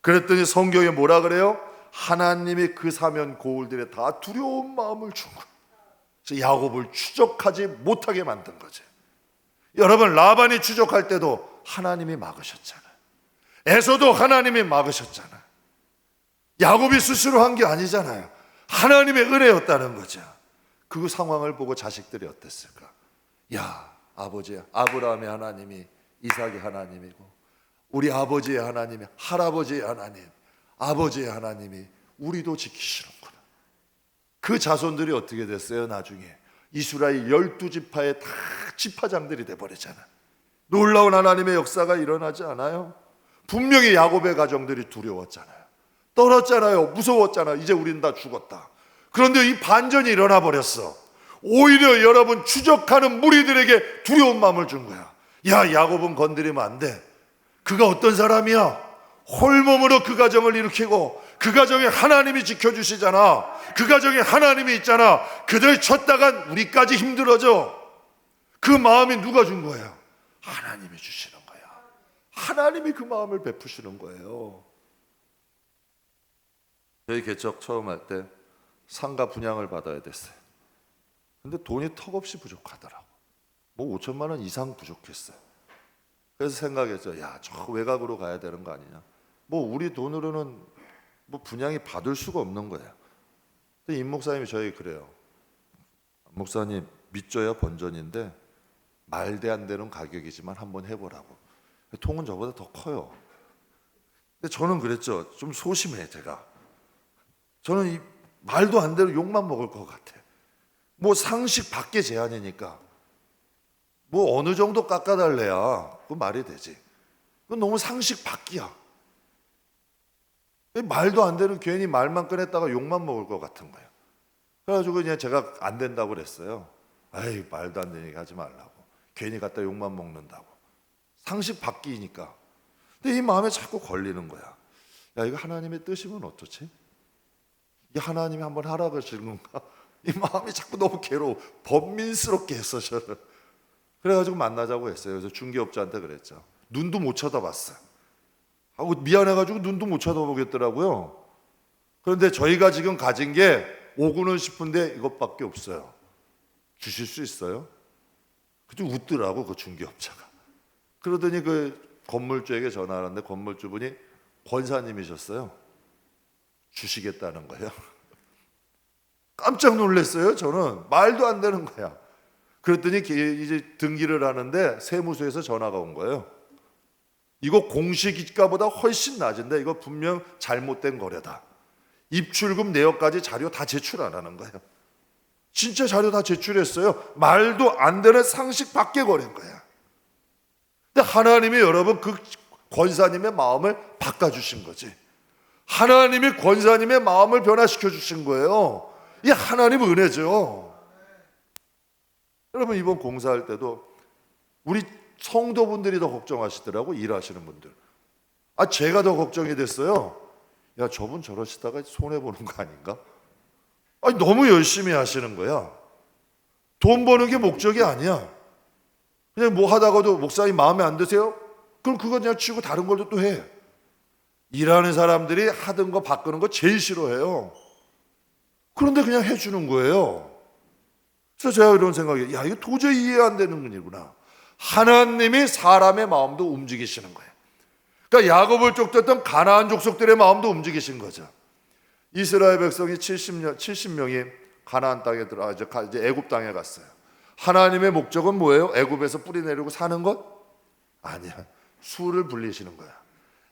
그랬더니 성경에 뭐라 그래요? 하나님이 그 사면 고울들에 다 두려운 마음을 준 거야. 그래서 야곱을 추적하지 못하게 만든 거지. 여러분, 라반이 추적할 때도 하나님이 막으셨잖아요. 에서도 하나님이 막으셨잖아요. 야곱이 스스로 한 게 아니잖아요. 하나님의 은혜였다는 거죠. 그 상황을 보고 자식들이 어땠을까? 야, 아버지야, 아브라함의 하나님이 이삭의 하나님이고 우리 아버지의 하나님이 할아버지의 하나님, 아버지의 하나님이 우리도 지키시는구나. 그 자손들이 어떻게 됐어요? 나중에 이스라엘 12지파의 다 지파장들이 돼버렸잖아. 놀라운 하나님의 역사가 일어나지 않아요? 분명히 야곱의 가정들이 두려웠잖아요. 떨었잖아요. 무서웠잖아요. 이제 우린 다 죽었다. 그런데 이 반전이 일어나 버렸어. 오히려 여러분, 추적하는 무리들에게 두려운 마음을 준 거야. 야, 야곱은 건드리면 안 돼. 그가 어떤 사람이야? 홀몸으로 그 가정을 일으키고 그 가정에 하나님이 지켜주시잖아. 그 가정에 하나님이 있잖아. 그들 쳤다간 우리까지 힘들어져. 그 마음이 누가 준 거예요? 하나님이 주시는 거야. 하나님이 그 마음을 베푸시는 거예요. 저희 개척 처음 할 때 상가 분양을 받아야 됐어요. 근데 돈이 턱없이 부족하더라고. 뭐 5천만 원 이상 부족했어요. 그래서 생각했죠. 야, 저 외곽으로 가야 되는 거 아니냐. 뭐 우리 돈으로는 뭐 분양이 받을 수가 없는 거예요. 근데 임 목사님이 저에게 그래요. 목사님, 믿져야 번전인데 말대 안 되는 가격이지만 한번 해보라고. 통은 저보다 더 커요. 근데 저는 그랬죠. 좀 소심해 제가. 저는 이 말도 안 되는 욕만 먹을 것 같아. 뭐 상식 밖의 제한이니까 뭐 어느 정도 깎아달래야 그 말이 되지. 그건 너무 상식 밖이야. 말도 안 되는, 괜히 말만 꺼냈다가 욕만 먹을 것 같은 거예요. 그래가지고 그냥 제가 안 된다고 그랬어요. 아이, 말도 안 되는 얘기 하지 말라고. 괜히 갖다 욕만 먹는다고. 상식 밖이니까. 근데 이 마음에 자꾸 걸리는 거야. 야, 이거 하나님의 뜻이면 어쩌지? 이게 하나님이 한번 하라 그러시는 건가? 이 마음이 자꾸 너무 괴로워. 번민스럽게 했어 저를. 그래가지고 만나자고 했어요. 그래서 중개업자한테 그랬죠. 눈도 못 쳐다봤어요. 하고 미안해가지고 눈도 못 쳐다보겠더라고요. 그런데 저희가 지금 가진 게 오고는 싶은데 이것밖에 없어요. 주실 수 있어요? 좀 웃더라고 그 중개업자가. 그러더니 그 건물주에게 전화하는데 건물주분이 권사님이셨어요. 주시겠다는 거예요. 깜짝 놀랐어요. 저는 말도 안 되는 거야. 그랬더니 이제 등기를 하는데 세무서에서 전화가 온 거예요. 이거 공시기가보다 훨씬 낮은데 이거 분명 잘못된 거래다. 입출금 내역까지 자료 다 제출 안 하는 거예요. 진짜 자료 다 제출했어요. 말도 안 되는 상식 밖의 거래인 거야. 근데 하나님이 여러분 그 권사님의 마음을 바꿔주신 거지. 하나님이 권사님의 마음을 변화시켜 주신 거예요. 이 하나님 은혜죠. 여러분 이번 공사할 때도 우리 성도분들이 더 걱정하시더라고. 일하시는 분들. 제가 더 걱정이 됐어요. 야, 저분 저러시다가 손해보는 거 아닌가? 너무 열심히 하시는 거야. 돈 버는 게 목적이 아니야. 그냥 뭐 하다가도 목사님 마음에 안 드세요? 그럼 그거 그냥 치고 다른 걸로 또 해. 일하는 사람들이 하던 거 바꾸는 거 제일 싫어해요. 그런데 그냥 해주는 거예요. 그래서 제가 이런 생각이, 야, 이거 도저히 이해 안 되는 일이구나. 하나님이 사람의 마음도 움직이시는 거예요. 그러니까 야곱을 쫓겼던 가나안 족속들의 마음도 움직이신 거죠. 이스라엘 백성이 70명이 가나안 땅에 이제 애굽 땅에 갔어요. 하나님의 목적은 뭐예요? 애굽에서 뿌리 내리고 사는 것? 아니야. 수를 불리시는 거야.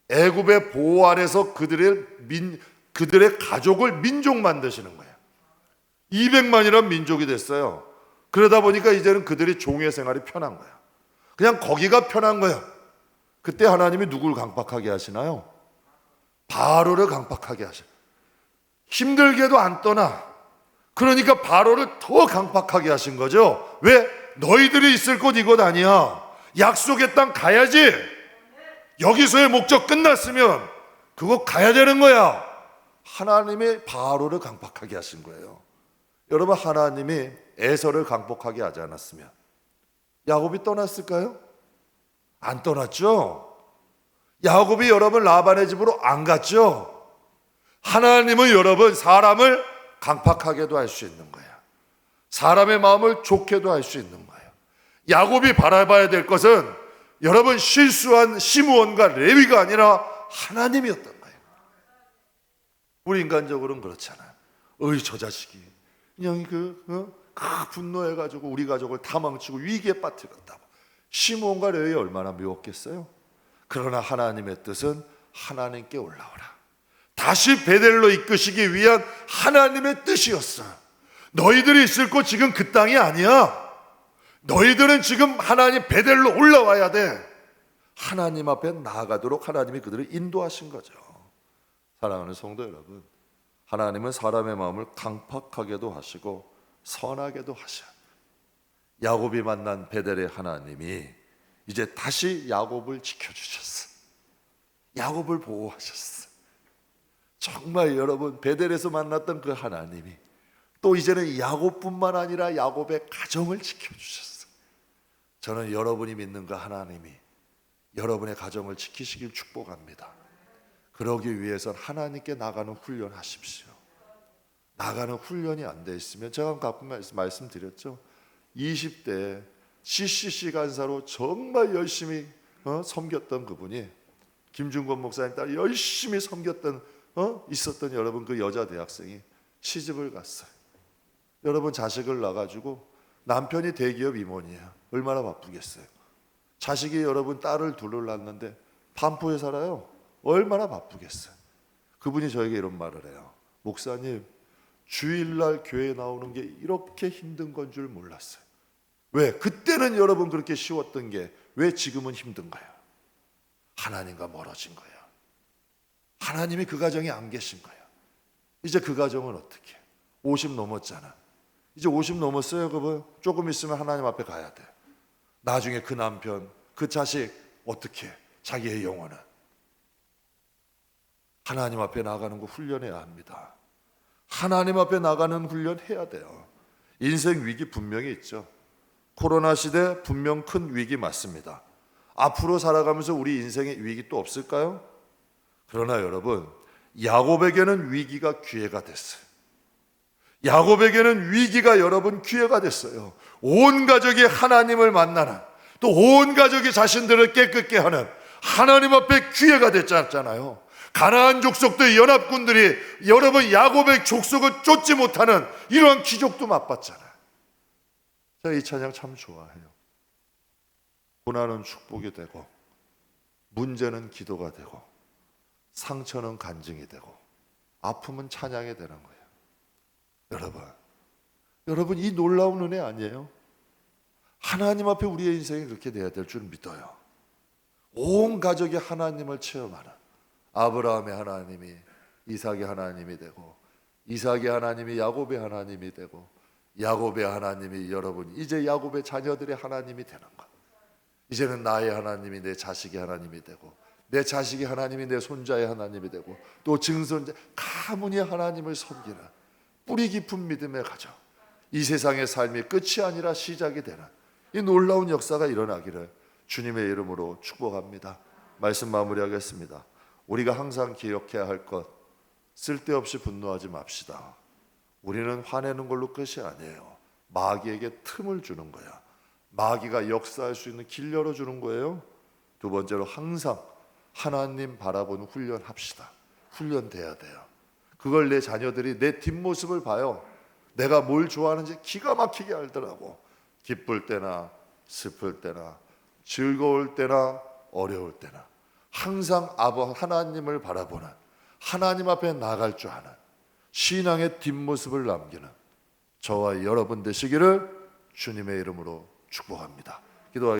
애굽의 보호 아래서 그들의 가족을 민족 만드시는 거예요. 200만이란 민족이 됐어요. 그러다 보니까 이제는 그들이 종의 생활이 편한 거야. 그냥 거기가 편한 거야. 그때 하나님이 누굴 강박하게 하시나요? 바로를 강박하게 하셔요. 힘들게도 안 떠나. 그러니까 바로를 더 강박하게 하신 거죠. 왜? 너희들이 있을 곳 이곳 아니야. 약속의 땅 가야지. 여기서의 목적 끝났으면 그거 가야 되는 거야. 하나님이 바로를 강박하게 하신 거예요. 여러분 하나님이 에서를 강박하게 하지 않았으면 야곱이 떠났을까요? 안 떠났죠. 야곱이 여러분 라반의 집으로 안 갔죠. 하나님은 여러분 사람을 강박하게도 할 수 있는 거예요. 사람의 마음을 좋게도 할 수 있는 거예요. 야곱이 바라봐야 될 것은 여러분 실수한 시므온과 레위가 아니라 하나님이었던 거예요. 우리 인간적으로는 그렇잖아요. 저 자식이 그냥 분노해가지고 우리 가족을 다 망치고 위기에 빠뜨렸다. 시므온과 레위 얼마나 미웠겠어요. 그러나 하나님의 뜻은 하나님께 올라오라. 다시 베델로 이끄시기 위한 하나님의 뜻이었어요. 너희들이 있을 곳 지금 그 땅이 아니야. 너희들은 지금 하나님 베델로 올라와야 돼. 하나님 앞에 나아가도록 하나님이 그들을 인도하신 거죠. 사랑하는 성도 여러분, 하나님은 사람의 마음을 강팍하게도 하시고 선하게도 하셔요. 야곱이 만난 베델의 하나님이 이제 다시 야곱을 지켜주셨어. 야곱을 보호하셨어. 정말 여러분 베델에서 만났던 그 하나님이 또 이제는 야곱뿐만 아니라 야곱의 가정을 지켜주셨어. 저는 여러분이 믿는 그 하나님이 여러분의 가정을 지키시길 축복합니다. 그러기 위해서는 하나님께 나가는 훈련 하십시오. 나가는 훈련이 안 돼 있으면 제가 가끔 말씀드렸죠. 20대에 CCC 간사로 정말 열심히 섬겼던 그분이 김중권 목사님 딸 열심히 섬겼던 있었던 여러분 그 여자 대학생이 시집을 갔어요. 여러분 자식을 낳아가지고 남편이 대기업 임원이에요. 얼마나 바쁘겠어요. 자식이 여러분 딸을 둘을 낳았는데 반포에 살아요. 얼마나 바쁘겠어요. 그분이 저에게 이런 말을 해요. 목사님, 주일날 교회에 나오는 게 이렇게 힘든 건 줄 몰랐어요. 왜? 그때는 여러분 그렇게 쉬웠던 게 왜 지금은 힘든가요? 하나님과 멀어진 거예요. 하나님이 그 가정에 안 계신 거예요. 이제 그 가정은 어떻게? 50 넘었잖아. 이제 50 넘었어요. 그분 조금 있으면 하나님 앞에 가야 돼. 나중에 그 남편, 그 자식 어떻게? 자기의 영혼은 하나님 앞에 나가는 거 훈련해야 합니다. 하나님 앞에 나가는 훈련 해야 돼요. 인생 위기 분명히 있죠. 코로나 시대 분명 큰 위기 맞습니다. 앞으로 살아가면서 우리 인생에 위기 또 없을까요? 그러나 여러분, 야곱에게는 위기가 기회가 됐어요. 야곱에게는 위기가 여러분 기회가 됐어요. 온 가족이 하나님을 만나는, 또 온 가족이 자신들을 깨끗게 하는 하나님 앞에 기회가 됐잖아요. 가나안 족속들의 연합군들이 여러분 야곱의 족속을 쫓지 못하는 이러한 기적도 맛봤잖아요. 제가 이 찬양 참 좋아해요. 고난은 축복이 되고, 문제는 기도가 되고, 상처는 간증이 되고, 아픔은 찬양이 되는 거예요. 여러분 이 놀라운 은혜 아니에요? 하나님 앞에 우리의 인생이 그렇게 돼야 될 줄 믿어요. 온 가족이 하나님을 체험하는, 아브라함의 하나님이 이삭의 하나님이 되고, 이삭의 하나님이 야곱의 하나님이 되고, 야곱의 하나님이 여러분 이제 야곱의 자녀들의 하나님이 되는 것. 이제는 나의 하나님이 내 자식의 하나님이 되고, 내 자식의 하나님이 내 손자의 하나님이 되고, 또 증손자 가문이 하나님을 섬기는 뿌리 깊은 믿음의 가정, 이 세상의 삶이 끝이 아니라 시작이 되는 이 놀라운 역사가 일어나기를 주님의 이름으로 축복합니다. 말씀 마무리하겠습니다. 우리가 항상 기억해야 할 것, 쓸데없이 분노하지 맙시다. 우리는 화내는 걸로 끝이 아니에요. 마귀에게 틈을 주는 거야. 마귀가 역사할 수 있는 길 열어주는 거예요. 두 번째로, 항상 하나님 바라보는 훈련합시다. 훈련돼야 돼요. 그걸 내 자녀들이 내 뒷모습을 봐요. 내가 뭘 좋아하는지 기가 막히게 알더라고. 기쁠 때나 슬플 때나 즐거울 때나 어려울 때나 항상 하나님을 바라보는, 하나님 앞에 나갈 줄 아는 신앙의 뒷모습을 남기는 저와 여러분 되시기를 주님의 이름으로 축복합니다. 기도하겠습니다.